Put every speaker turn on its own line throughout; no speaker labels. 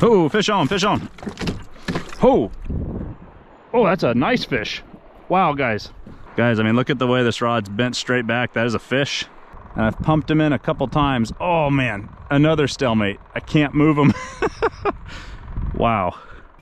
Oh, fish on, fish on. Oh, oh, that's a nice fish. Wow, guys. Guys, I mean, look at the way this rod's bent straight back. That is a fish. And I've pumped him in a couple times. Oh man, another stalemate. I can't move him. Wow.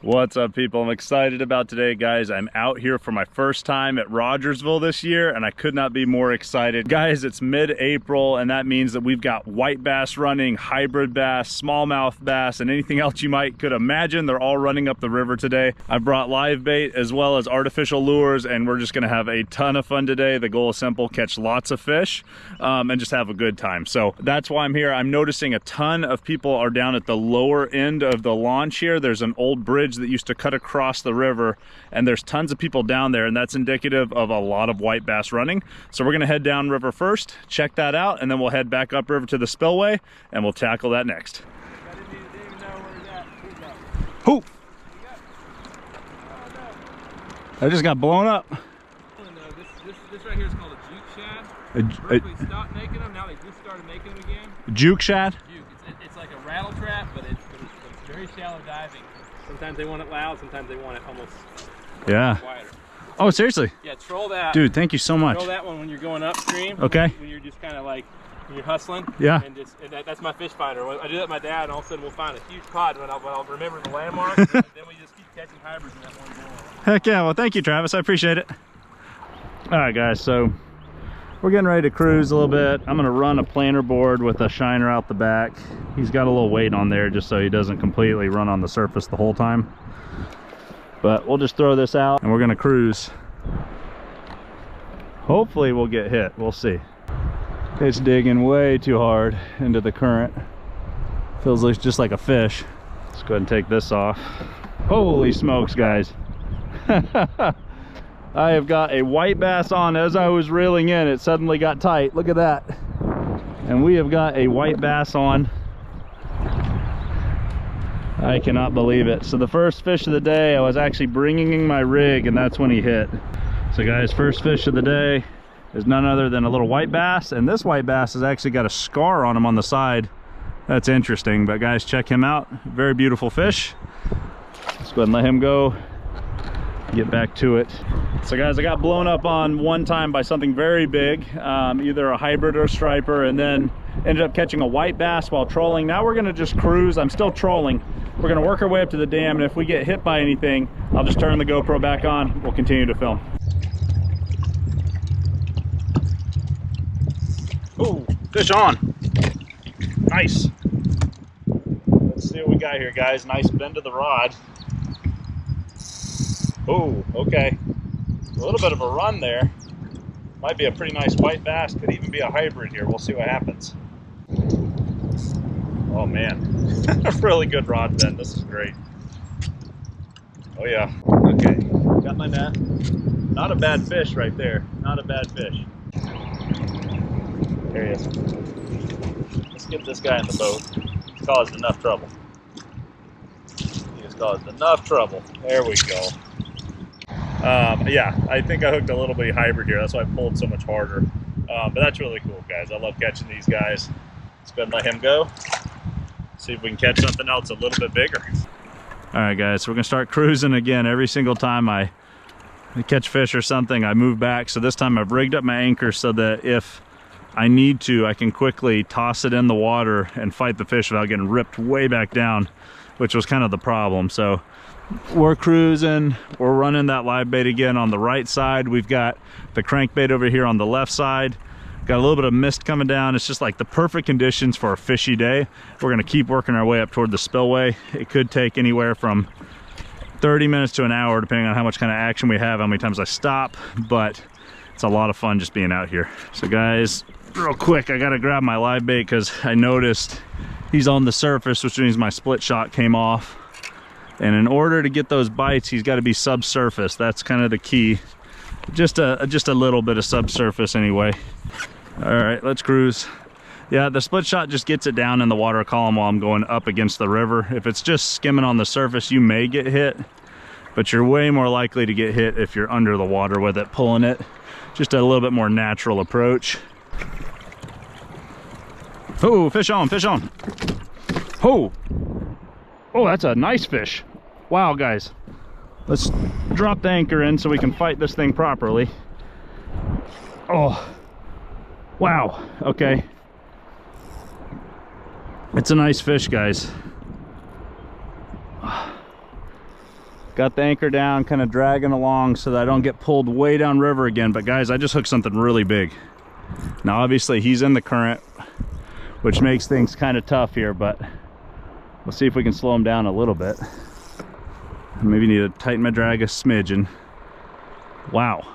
What's up, people? I'm excited about today, guys. I'm out here for my first time at Rogersville this year, and I could not be more excited. Guys, it's mid-April, and that means that we've got white bass running, hybrid bass, smallmouth bass, and anything else you could imagine. They're all running up the river today. I brought live bait as well as artificial lures, and we're just gonna have a ton of fun today. The goal is simple: catch lots of fish and just have a good time. So that's why I'm here. I'm noticing a ton of people are down at the lower end of the launch here. There's an old bridge that used to cut across the river, and there's tons of people down there, and that's indicative of a lot of white bass running. So we're gonna head down river first, check that out, and then we'll head back up river to the spillway, and we'll tackle that next. Who? I just got blown up.
This right here is called a juke shad. Berkeley stopped making them, now they just started making them again.
Juke shad?
Juke. It's like a rattle trap, but it's very shallow diving. Sometimes they want it loud, sometimes they want it almost quieter.
Oh, seriously?
Yeah, troll that.
Dude, thank you so much.
Troll that one when you're going upstream.
Okay.
When you're just kind of like, when you're hustling.
Yeah.
And that's my fish finder. I do that with my dad, and all of a sudden we'll find a huge pod, but I'll remember the landmarks, and then we just keep catching hybrids in that one bowl.
Heck yeah, well thank you, Travis, I appreciate it. All right, guys, so we're getting ready to cruise a little bit. I'm gonna run a planter board with a shiner out the back. He's got a little weight on there just so he doesn't completely run on the surface the whole time. But we'll just throw this out and we're gonna cruise. Hopefully we'll get hit, we'll see. It's digging way too hard into the current. Feels like just like a fish. Let's go ahead and take this off. Holy smokes, guys. I have got a white bass on. As I was reeling in, it suddenly got tight. Look at that. And we have got a white bass on. I cannot believe it. So the first fish of the day, I was actually bringing in my rig, and that's when he hit. So guys, first fish of the day is none other than a little white bass, and this white bass has actually got a scar on him on the side. That's interesting, but guys, check him out. Very beautiful fish. Let's go ahead and let him go. Get back to it. So guys, I got blown up on one time by something very big, either a hybrid or a striper, and then ended up catching a white bass while trolling. Now we're gonna just cruise. I'm still trolling. We're gonna work our way up to the dam, and if we get hit by anything, I'll just turn the GoPro back on. We'll continue to film. Oh, fish on. Nice. Let's see what we got here, guys. Nice bend of the rod. Oh, okay. A little bit of a run there. Might be a pretty nice white bass. Could even be a hybrid here. We'll see what happens. Oh man, a really good rod bend. This is great. Oh yeah. Okay, got my net. Not a bad fish right there. Not a bad fish. There he is. Let's get this guy in the boat. He's caused enough trouble. He has caused enough trouble. There we go. Yeah, I think I hooked a little bitty hybrid here. That's why I pulled so much harder. But that's really cool, guys. I love catching these guys. Let's go ahead and let him go. See if we can catch something else a little bit bigger. All right, guys, so we're gonna start cruising again. Every single time I catch fish or something, I move back. So this time I've rigged up my anchor so that if I need to, I can quickly toss it in the water and fight the fish without getting ripped way back down, which was kind of the problem. So we're cruising, we're running that live bait again on the right side. We've got the crankbait over here on the left side. Got a little bit of mist coming down. It's just like the perfect conditions for a fishy day. We're gonna keep working our way up toward the spillway. It could take anywhere from 30 minutes to an hour, depending on how much kind of action we have, how many times I stop, but it's a lot of fun just being out here. So guys, real quick, I gotta grab my live bait because I noticed he's on the surface, which means my split shot came off. And in order to get those bites, he's got to be subsurface. That's kind of the key. Just a little bit of subsurface anyway. All right, let's cruise. Yeah, the split shot just gets it down in the water column while I'm going up against the river. If it's just skimming on the surface, you may get hit, but you're way more likely to get hit if you're under the water with it, pulling it. Just a little bit more natural approach. Oh, fish on, fish on. Oh. Oh, that's a nice fish. Wow, guys. Let's drop the anchor in so we can fight this thing properly. Oh, wow. Okay. It's a nice fish, guys. Got the anchor down, kind of dragging along so that I don't get pulled way down river again. But guys, I just hooked something really big. Now, obviously, he's in the current, which makes things kind of tough here, but we'll see if we can slow him down a little bit. Maybe need to tighten my drag a smidgen. Wow.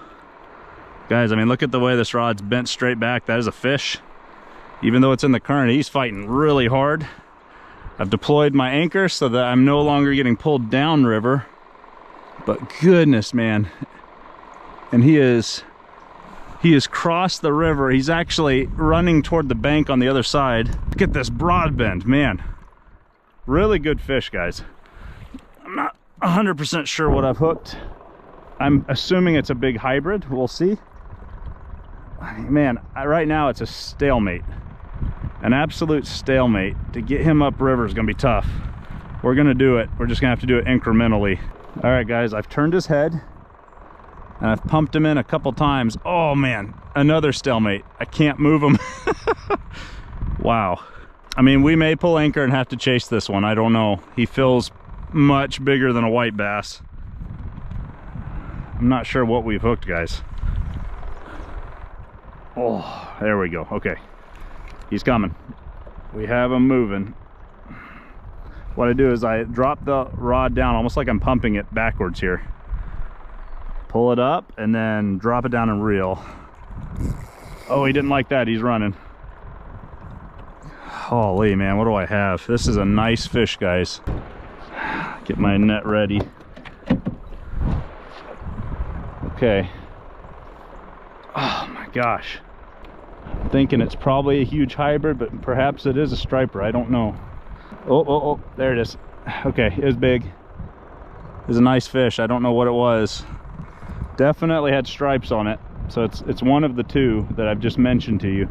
Guys, I mean, look at the way this rod's bent straight back. That is a fish. Even though it's in the current, he's fighting really hard. I've deployed my anchor so that I'm no longer getting pulled downriver. But goodness, man. And he has crossed the river. He's actually running toward the bank on the other side. Look at this broad bend, man. Really good fish, guys. I'm not 100% sure what I've hooked. I'm assuming it's a big hybrid. We'll see. Man, right now it's a stalemate. An absolute stalemate. To get him upriver is going to be tough. We're going to do it. We're just going to have to do it incrementally. All right, guys, I've turned his head and I've pumped him in a couple times. Oh, man, another stalemate. I can't move him. Wow. I mean, we may pull anchor and have to chase this one. I don't know. He feels much bigger than a white bass. I'm not sure what we've hooked, guys. Oh, there we go. Okay, he's coming. We have him moving. What I do is I drop the rod down almost like I'm pumping it backwards here. Pull it up and then drop it down and reel. Oh, he didn't like that. He's running. Holy, man, what do I have? This is a nice fish, guys. Get my net ready. Okay. Oh my gosh. I'm thinking it's probably a huge hybrid, but perhaps it is a striper. I don't know. Oh, there it is. Okay, it was big. It was a nice fish. I don't know what it was. Definitely had stripes on it. So it's one of the two that I've just mentioned to you.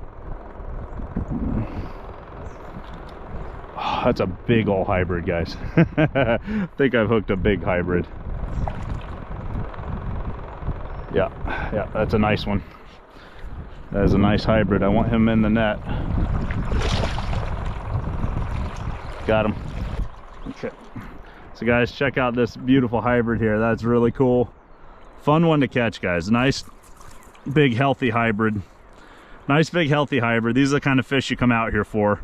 Oh, that's a big old hybrid, guys. I think I've hooked a big hybrid. Yeah, that's a nice one. That is a nice hybrid. I want him in the net. Got him. Okay. So guys, check out this beautiful hybrid here. That's really cool. Fun one to catch, guys. Nice, big, healthy hybrid. Nice, big, healthy hybrid. These are the kind of fish you come out here for.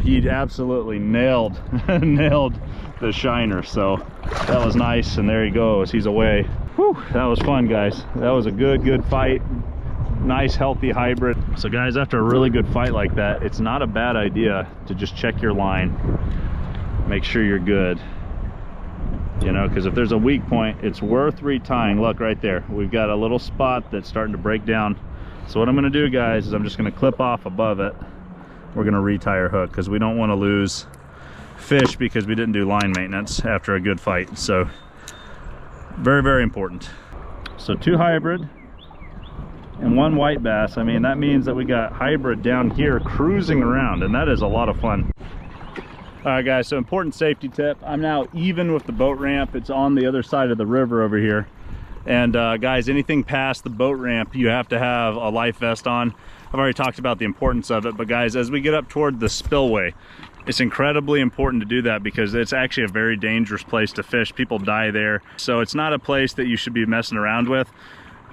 He absolutely nailed the shiner, so that was nice. And there he goes. He's away. Whew, that was fun, guys. That was a good fight. Nice, healthy hybrid. So guys, after a really good fight like that, it's not a bad idea to just check your line, make sure you're good, you know, because if there's a weak point, it's worth retying. Look right there, we've got a little spot that's starting to break down. So what I'm going to do, guys, is I'm just going to clip off above it. We're going to retie our hook because we don't want to lose fish because we didn't do line maintenance after a good fight. So very important. So 2 hybrid and 1 white bass. I mean, that means that we got hybrid down here cruising around, and that is a lot of fun. All right, guys, so important safety tip. I'm now even with the boat ramp. It's on the other side of the river over here. And guys, anything past the boat ramp, you have to have a life vest on. I've already talked about the importance of it, but guys, as we get up toward the spillway, it's incredibly important to do that because it's actually a very dangerous place to fish. People die there. So it's not a place that you should be messing around with.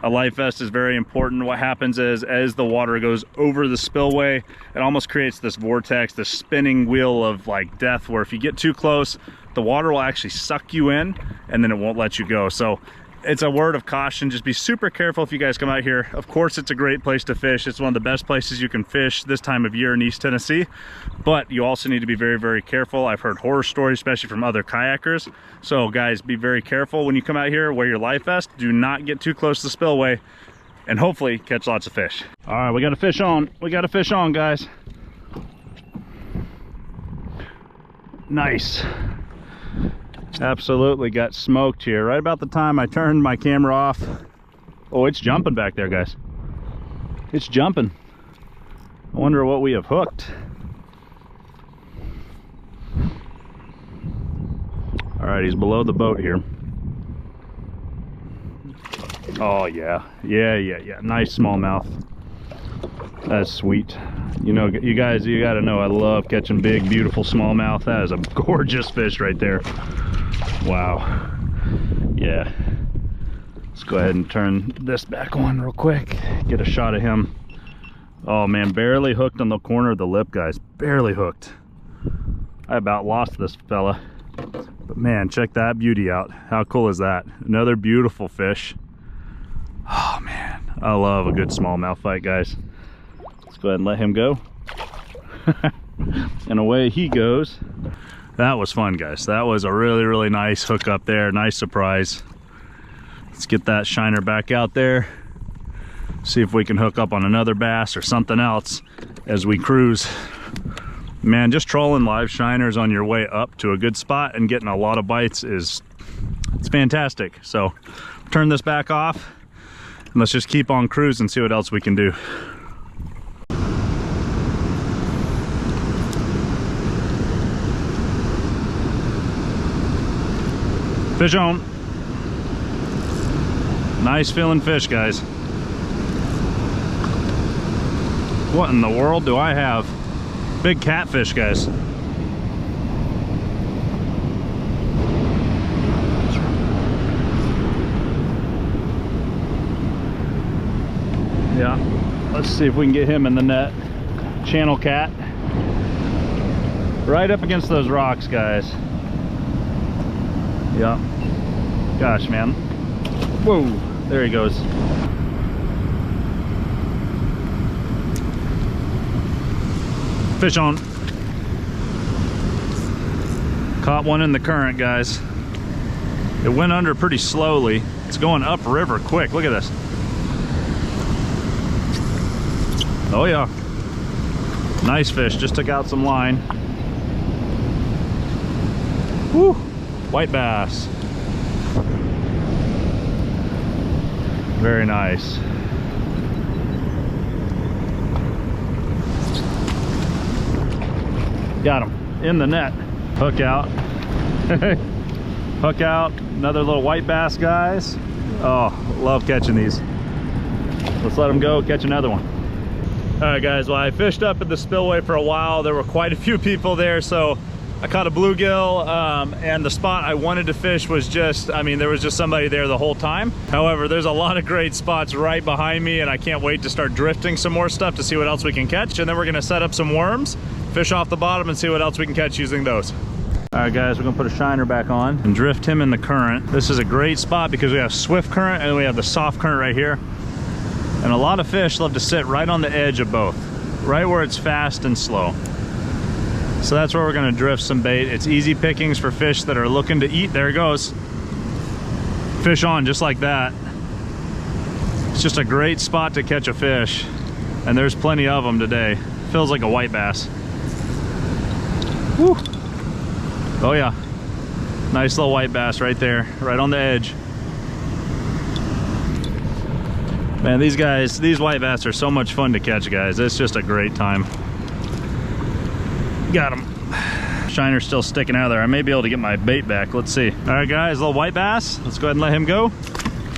A life vest is very important. What happens is, as the water goes over the spillway, it almost creates this vortex, this spinning wheel of like death, where if you get too close, the water will actually suck you in and then it won't let you go. So it's a word of caution. Just be super careful if you guys come out here. Of course, it's a great place to fish. It's one of the best places you can fish this time of year in East Tennessee, but you also need to be very careful. I've heard horror stories, especially from other kayakers. So guys, be very careful when you come out here. Wear your life vest. Do not get too close to the spillway, and hopefully catch lots of fish. All right, we got a fish on. We got a fish on, guys. Nice. Absolutely got smoked here right about the time I turned my camera off. Oh, it's jumping back there, guys. It's jumping. I wonder what we have hooked. All right, he's below the boat here. Oh yeah, yeah. Nice smallmouth. That's sweet. You know, you guys, you gotta know I love catching big, beautiful smallmouth. That is a gorgeous fish right there. Wow. Yeah. Let's go ahead and turn this back on real quick. Get a shot of him. Oh man, barely hooked on the corner of the lip, guys. Barely hooked. I about lost this fella. But man, check that beauty out. How cool is that? Another beautiful fish. Oh man, I love a good smallmouth fight, guys. Let's go ahead and let him go. And away he goes. That was fun, guys. That was a really, really nice hook up there. Nice surprise. Let's get that shiner back out there. See if we can hook up on another bass or something else as we cruise. Man, just trolling live shiners on your way up to a good spot and getting a lot of bites it's fantastic. So turn this back off and let's just keep on cruising and see what else we can do. Fish on. Nice feeling fish, guys. What in the world do I have? Big catfish, guys. Yeah, let's see if we can get him in the net. Channel cat. Right up against those rocks, guys. Yeah. Gosh, man. Whoa, there he goes. Fish on. Caught one in the current, guys. It went under pretty slowly. It's going upriver quick. Look at this. Oh yeah. Nice fish. Just took out some line. Woo! White bass. Very nice. Got him in the net. Hook out. Hook out. Another little white bass, guys. Oh, love catching these. Let's let them go, catch another one. All right, guys, well, I fished up at the spillway for a while. There were quite a few people there, so I caught a bluegill, and the spot I wanted to fish was just, I mean, there was just somebody there the whole time. However, there's a lot of great spots right behind me, and I can't wait to start drifting some more stuff to see what else we can catch. And then we're gonna set up some worms, fish off the bottom, and see what else we can catch using those. All right, guys, we're gonna put a shiner back on and drift him in the current. This is a great spot because we have swift current and we have the soft current right here. And a lot of fish love to sit right on the edge of both, right where it's fast and slow. So that's where we're gonna drift some bait. It's easy pickings for fish that are looking to eat. There it goes. Fish on just like that. It's just a great spot to catch a fish. And there's plenty of them today. Feels like a white bass. Woo! Oh yeah. Nice little white bass right there, right on the edge. Man, these guys, these white bass are so much fun to catch, guys. It's just a great time. Got him. Shiner's still sticking out of there. I may be able to get my bait back. Let's see. All right, guys, little white bass. Let's go ahead and let him go.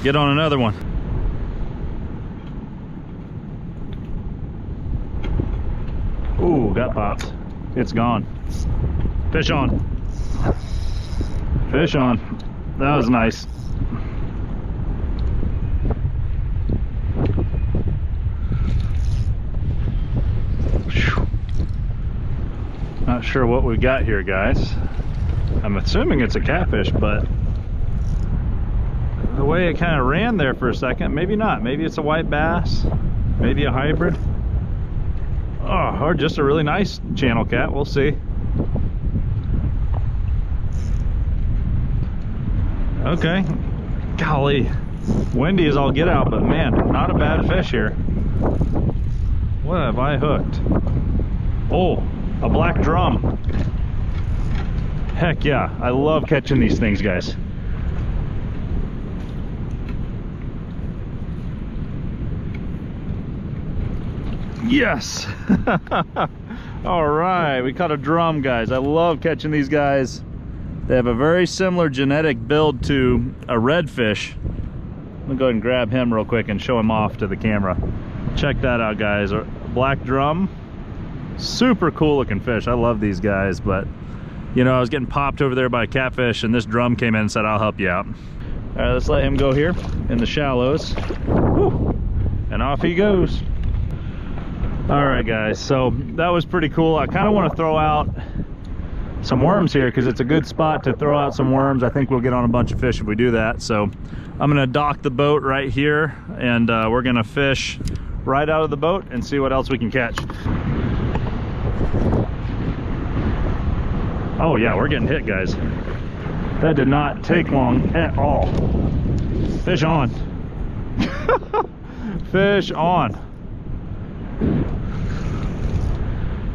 Get on another one. Ooh, got popped. It's gone. Fish on. Fish on. That was nice. Not sure what we got here, guys. I'm assuming it's a catfish, but the way it kind of ran there for a second, maybe not. Maybe it's a white bass, maybe a hybrid. Oh, or just a really nice channel cat. We'll see. Okay. Golly. Windy as all get out, but man, not a bad fish here. What have I hooked? Oh, a black drum. Heck yeah, I love catching these things, guys. Yes. All right, we caught a drum, guys. I love catching these guys. They have a very similar genetic build to a redfish. Let me go ahead and grab him real quick and show him off to the camera. Check that out, guys. A black drum. Super cool looking fish. I love these guys, but you know, I was getting popped over there by a catfish and this drum came in and said, I'll help you out. All right, let's let him go here in the shallows. Woo. And off he goes. All right, guys, so that was pretty cool. I kind of want to throw out some worms here because it's a good spot to throw out some worms. I think we'll get on a bunch of fish if we do that. So I'm gonna dock the boat right here and we're gonna fish right out of the boat and see what else we can catch. Oh yeah, we're getting hit, guys. That did not take long at all. Fish on. Fish on.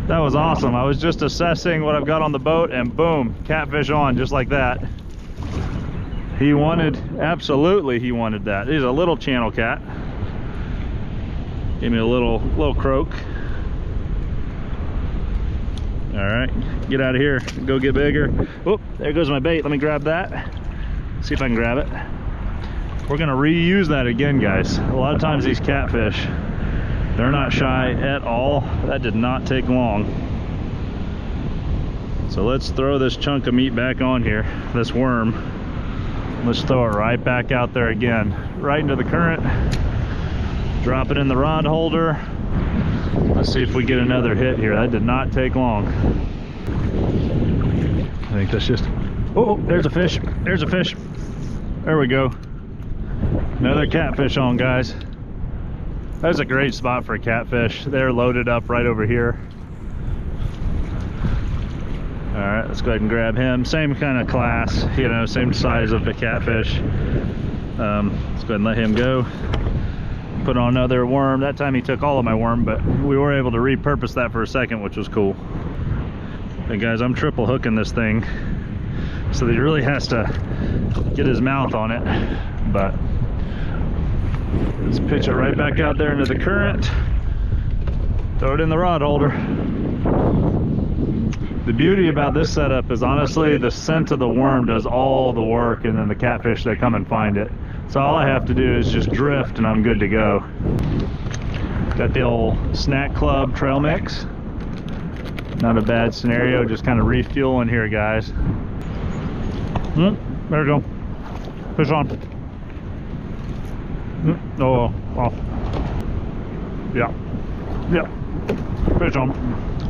That was awesome. I was just assessing what I've got on the boat and boom, catfish on just like that. He wanted, absolutely he wanted that. He's a little channel cat. Give me a little croak. All right, get out of here, go get bigger. Oh, there goes my bait. Let me grab that. See if I can grab it. We're gonna reuse that again, guys. A lot of times these catfish, they're not shy at all. That did not take long. So let's throw this chunk of meat back on here, this worm. Let's throw it right back out there again, right into the current. Drop it in the rod holder. Let's see if we get another hit here. That did not take long. I think that's just, oh, there's a fish. There's a fish. There we go. Another catfish on, guys. That's a great spot for a catfish. They're loaded up right over here. All right, let's go ahead and grab him. Same kind of class, you know, same size of the catfish. Let's go ahead and let him go. Put on another worm. That time he took all of my worm, but we were able to repurpose that for a second, which was cool. And guys, I'm triple hooking this thing, so that he really has to get his mouth on it. But let's pitch it right back out there into the current. Throw it in the rod holder. The beauty about this setup is honestly the scent of the worm does all the work, and then the catfish, they come and find it. So all I have to do is just drift and I'm good to go. Got the old Snack Club trail mix. Not a bad scenario, just kind of refueling here, guys. There we go. Fish on. Oh, off. Yeah. Yeah. Fish on.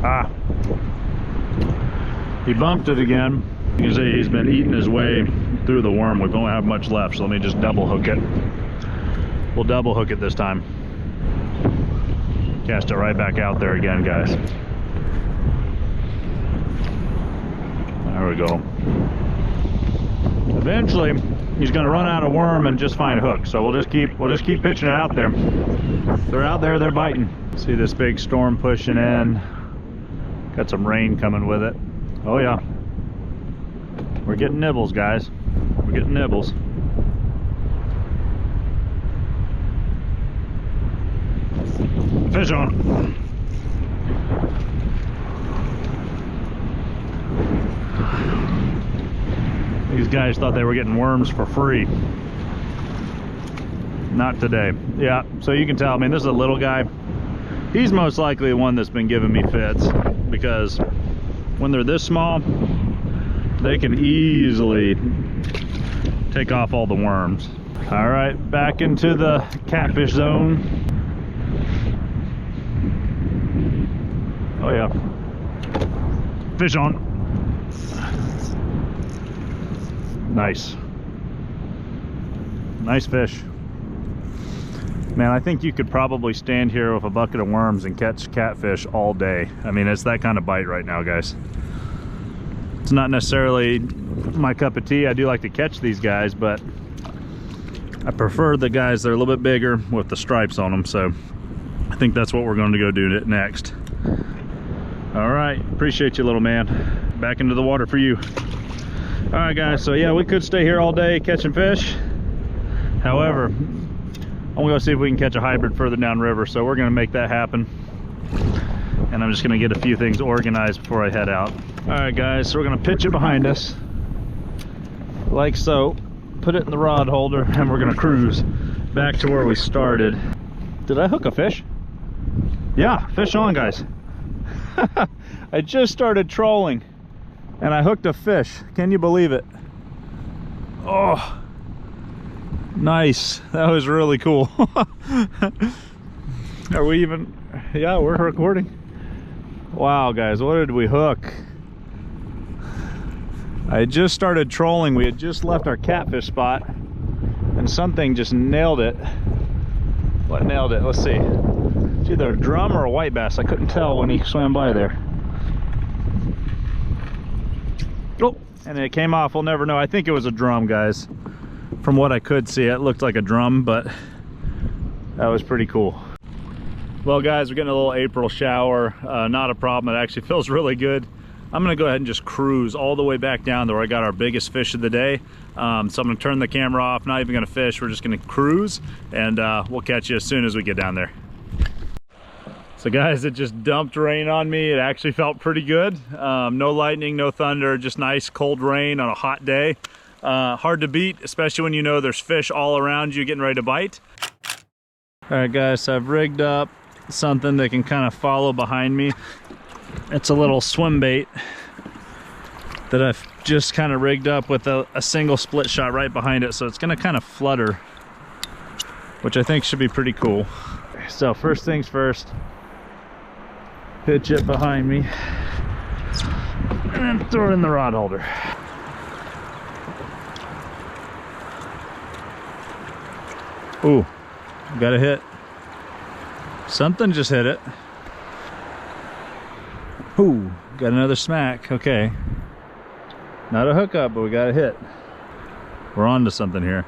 Ah. He bumped it again. You can see he's been eating his way through the worm. We don't have much left, so let me just double hook it. We'll double hook it this time. Cast it right back out there again, guys. There we go. Eventually, he's going to run out of worm and just find a hook. So we'll just keep pitching it out there. They're out there, they're biting. See this big storm pushing in. Got some rain coming with it. Oh yeah. We're getting nibbles, guys. We're getting nibbles. Fish on. These guys thought they were getting worms for free. Not today. Yeah, so you can tell, I mean, this is a little guy. He's most likely the one that's been giving me fits, because when they're this small, they can easily take off all the worms. All right, back into the catfish zone. Oh yeah. Fish on. Nice. Nice fish. Man, I think you could probably stand here with a bucket of worms and catch catfish all day. I mean, it's that kind of bite right now, guys. It's not necessarily my cup of tea. I do like to catch these guys, but I prefer the guys that are a little bit bigger with the stripes on them. So I think that's what we're going to go do next. All right, appreciate you, little man. Back into the water for you. All right, guys, so yeah, we could stay here all day catching fish. However, I'm gonna go see if we can catch a hybrid further downriver, so we're gonna make that happen. And I'm just gonna get a few things organized before I head out. All right, guys, so we're gonna pitch it behind us. like so. Put it in the rod holder and we're gonna cruise back to where we started. Did I hook a fish? Yeah, fish on, guys. I just started trolling and I hooked a fish. Can you believe it? Oh, nice. That was really cool. Are we even? Yeah, we're recording. Wow, guys, what did we hook? I just started trolling. We had just left our catfish spot and something just nailed it. What nailed it? Let's see. It's either a drum or a white bass. I couldn't tell when he swam by there. Oh, and it came off. We'll never know. I think it was a drum, guys. From what I could see, it looked like a drum, but that was pretty cool. Well, guys, we're getting a little April shower. Not a problem. It actually feels really good. I'm gonna go ahead and just cruise all the way back down to where I got our biggest fish of the day. So I'm gonna turn the camera off, not even gonna fish. We're just gonna cruise, and we'll catch you as soon as we get down there. So guys, it just dumped rain on me. It actually felt pretty good. No lightning, no thunder, just nice cold rain on a hot day. Hard to beat, especially when you know there's fish all around you getting ready to bite. All right, guys, so I've rigged up something that can kind of follow behind me. It's a little swim bait that I've just kind of rigged up with a single split shot right behind it, so it's going to kind of flutter, which I think should be pretty cool. So first things first, pitch it behind me and then throw it in the rod holder. Ooh, got a hit. Something just hit it. Ooh, got another smack. Okay. Not a hookup, but we got a hit. We're on to something here.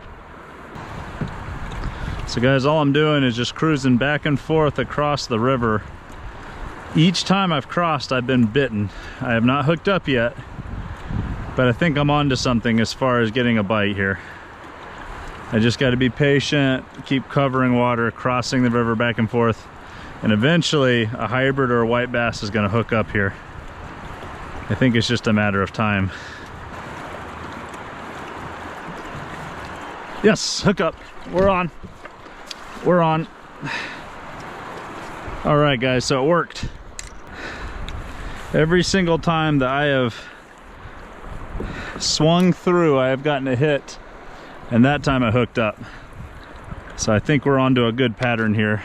So guys, all I'm doing is just cruising back and forth across the river. Each time I've crossed, I've been bitten. I have not hooked up yet, but I think I'm on to something as far as getting a bite here. I just got to be patient, keep covering water, crossing the river back and forth, and eventually a hybrid or a white bass is going to hook up here. I think it's just a matter of time. Yes, hook up. We're on. We're on. All right, guys, so it worked. Every single time that I have swung through, I have gotten a hit, and that time I hooked up. So I think we're onto a good pattern here.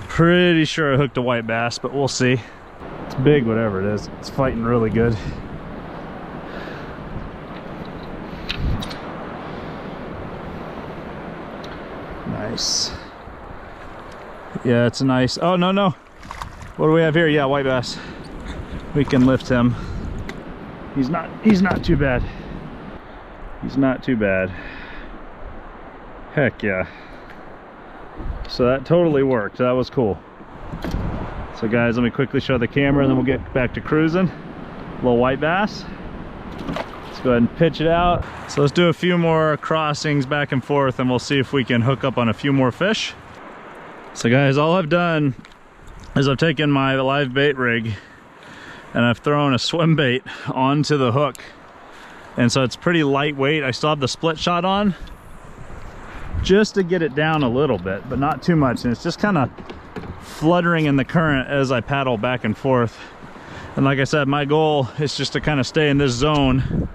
Pretty sure I hooked a white bass, but we'll see. It's big, whatever it is. It's fighting really good. Nice. Yeah, it's a nice. Oh, no, no. What do we have here? Yeah, white bass. We can lift him. He's not too bad. He's not too bad. Heck yeah. So that totally worked. That was cool. So guys, let me quickly show the camera and then we'll get back to cruising. Little white bass. Let's go ahead and pitch it out. So let's do a few more crossings back and forth and we'll see if we can hook up on a few more fish. So guys, all I've done is I've taken my live bait rig and I've thrown a swim bait onto the hook. And so it's pretty lightweight. I still have the split shot on just to get it down a little bit, but not too much. And it's just kind of fluttering in the current as I paddle back and forth. And like I said, my goal is just to kind of stay in this zone.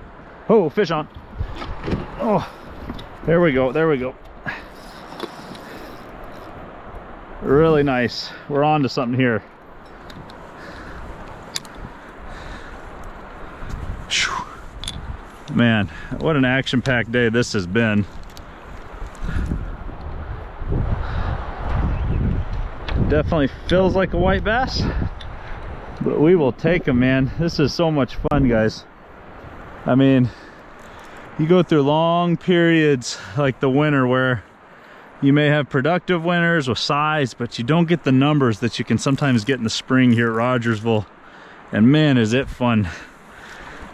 Oh, fish on. Oh, there we go. There we go. Really nice. We're on to something here. Man, what an action-packed day this has been. Definitely feels like a white bass, but we will take them, man. This is so much fun, guys. I mean, you go through long periods like the winter where you may have productive winters with size, but you don't get the numbers that you can sometimes get in the spring here at Rogersville. And man, is it fun.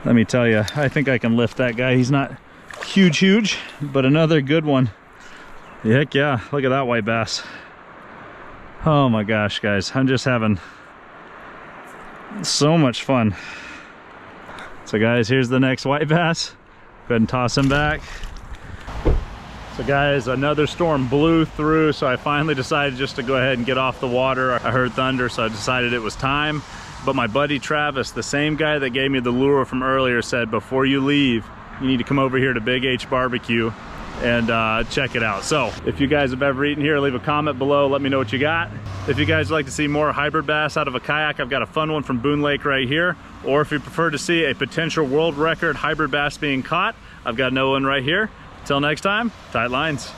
Let me tell you, I think I can lift that guy. He's not huge, but another good one. Heck yeah, look at that white bass. Oh my gosh, guys, I'm just having so much fun. So guys, here's the next white bass. ahead and toss him back. So guys, another storm blew through, so I finally decided just to go ahead and get off the water. I heard thunder, so I decided it was time. But my buddy Travis, the same guy that gave me the lure from earlier, said before you leave, you need to come over here to Big H Barbecue and check it out. So if you guys have ever eaten here, leave a comment below, let me know what you got. If you guys would like to see more hybrid bass out of a kayak, I've got a fun one from Boone Lake right here. Or if you prefer to see a potential world record hybrid bass being caught, I've got another one right here. Till next time, tight lines.